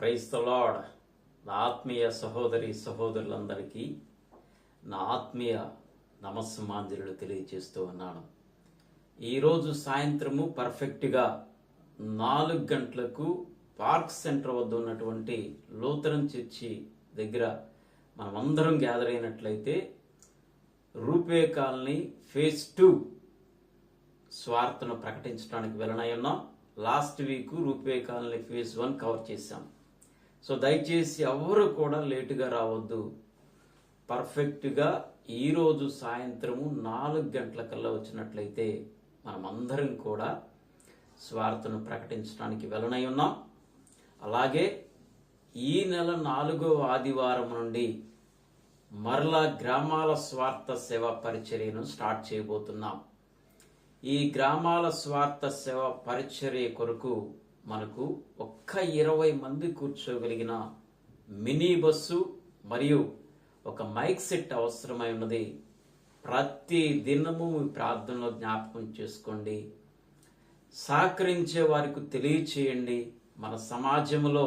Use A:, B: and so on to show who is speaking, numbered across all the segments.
A: Praise the lord. నా ఆత్మీయ సహోదరి సహోదరులందరికీ నా ఆత్మీయ నమస్సుమాంజలులు తెలియజేస్తూ ఉన్నాను. ఈరోజు సాయంత్రము పర్ఫెక్ట్గా 4 గంటలకు పార్క్ సెంటర్ వద్ద ఉన్నటువంటి లూథరన్ చర్చి దగ్గర మనమందరం గ్యాదర్ అయినట్లయితే రూపే కాలనీ ఫేజ్ 2 స్వార్థను ప్రకటించడానికి వెళ్ళనై ఉన్నాం. Last week RuPay colony phase 1 cover చేశాం. సో దయచేసి ఎవరు కూడా లేటుగా రావద్దు. పర్ఫెక్ట్గా ఈరోజు సాయంత్రము 4 గంటలకల్లా వచ్చినట్లయితే మనమందరం కూడా స్వార్థను ప్రకటించడానికి వెళ్ళనై ఉన్నాం. అలాగే ఈ నెల 4వ ఆదివారం నుండి మరలా గ్రామాల స్వార్థ సేవ పరిచర్యను స్టార్ట్ చేయబోతున్నాం. ఈ గ్రామాల స్వార్థ సేవ పరిచర్య కొరకు మనకు ఒక్క 20 మంది కూర్చోగలిగిన మినీ బస్సు మరియు ఒక మైక్ సెట్ అవసరమై ఉన్నది. ప్రతి దినము మీ ప్రార్థనలో జ్ఞాపకం చేసుకోండి. సహకరించే వారికి తెలియచేయండి. మన సమాజంలో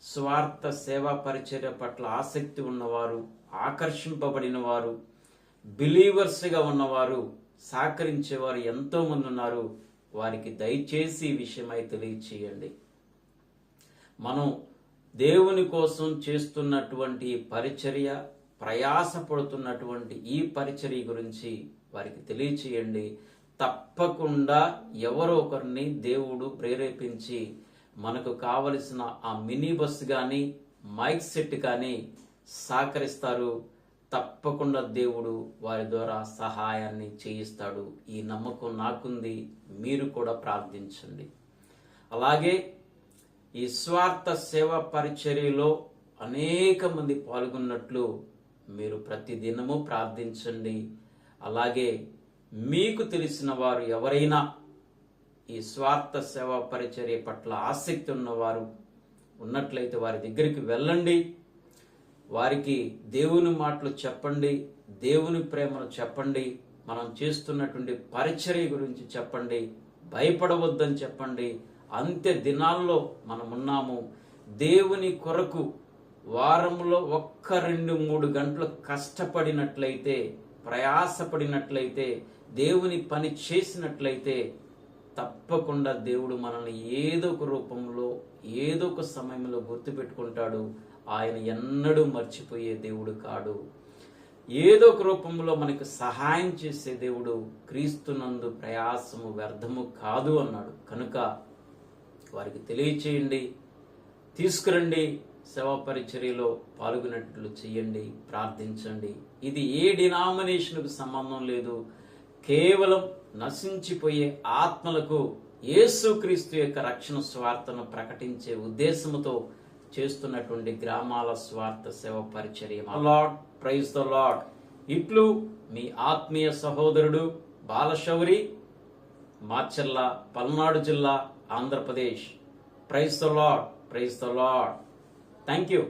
A: స్వార్థ సేవా పరిచర్య పట్ల ఆసక్తి ఉన్నవారు, ఆకర్షింపబడిన వారు, బిలీవర్స్గా ఉన్నవారు, సహకరించేవారు ఎంతో మంది ఉన్నారు. వారికి దయచేసి ఈ విషయమై తెలియచేయండి. మనం దేవుని కోసం చేస్తున్నటువంటి పరిచర్య, ప్రయాసపడుతున్నటువంటి ఈ పరిచర్య గురించి వారికి తెలియచేయండి. తప్పకుండా ఎవరో ఒకరిని దేవుడు ప్రేరేపించి మనకు కావలసిన ఆ మినీ బస్ కానీ మైక్ సెట్ కానీ సహకరిస్తారు. తప్పకుండా దేవుడు వారి ద్వారా సహాయాన్ని చేయిస్తాడు. ఈ నమ్మకం నాకుంది. మీరు కూడా ప్రార్థించండి. అలాగే ఈ స్వార్థ సేవా పరిచర్యలో అనేక మంది పాల్గొన్నట్లు మీరు ప్రతి దినము ప్రార్థించండి. అలాగే మీకు తెలిసిన వారు ఎవరైనా ఈ స్వార్థ సేవా పరిచర్య పట్ల ఆసక్తి ఉన్నవారు ఉన్నట్లయితే వారి దగ్గరికి వెళ్ళండి. వారికి దేవుని మాటలు చెప్పండి, దేవుని ప్రేమను చెప్పండి, మనం చేస్తున్నటువంటి పరిచర్య గురించి చెప్పండి, భయపడవద్దని చెప్పండి. అంత్య దినాల్లో మనం ఉన్నాము. దేవుని కొరకు వారంలో 1-2-3 గంటలు కష్టపడినట్లయితే, ప్రయాసపడినట్లయితే, దేవుని పని చేసినట్లయితే తప్పకుండా దేవుడు మనల్ని ఏదో ఒక రూపంలో ఏదో ఒక సమయంలో గుర్తుపెట్టుకుంటాడు. ఆయన ఎన్నడూ మర్చిపోయే దేవుడు కాడు. ఏదో ఒక రూపంలో మనకు సహాయం చేసే దేవుడు. క్రీస్తునందు ప్రయాసము వ్యర్థము కాదు అన్నాడు. కనుక వారికి తెలియచేయండి, తీసుకురండి, సేవా పరిచర్యలో పాల్గొనేట్లు చేయండి, ప్రార్థించండి. ఇది ఏ డినామినేషన్కు సంబంధం లేదు. కేవలం నశించిపోయే ఆత్మలకు యేసుక్రీస్తు యొక్క రక్షణ స్వార్థను ప్రకటించే ఉద్దేశముతో చేస్తున్నటువంటి గ్రామాల స్వార్థ సేవ పరిచర్య. Lord, praise the lord. ఇట్లు మీ ఆత్మీయ సహోదరుడు బాలశౌరి, మాచర్ల, పల్నాడు జిల్లా, Andhra Pradesh. Praise the lord, praise the lord. Thank you.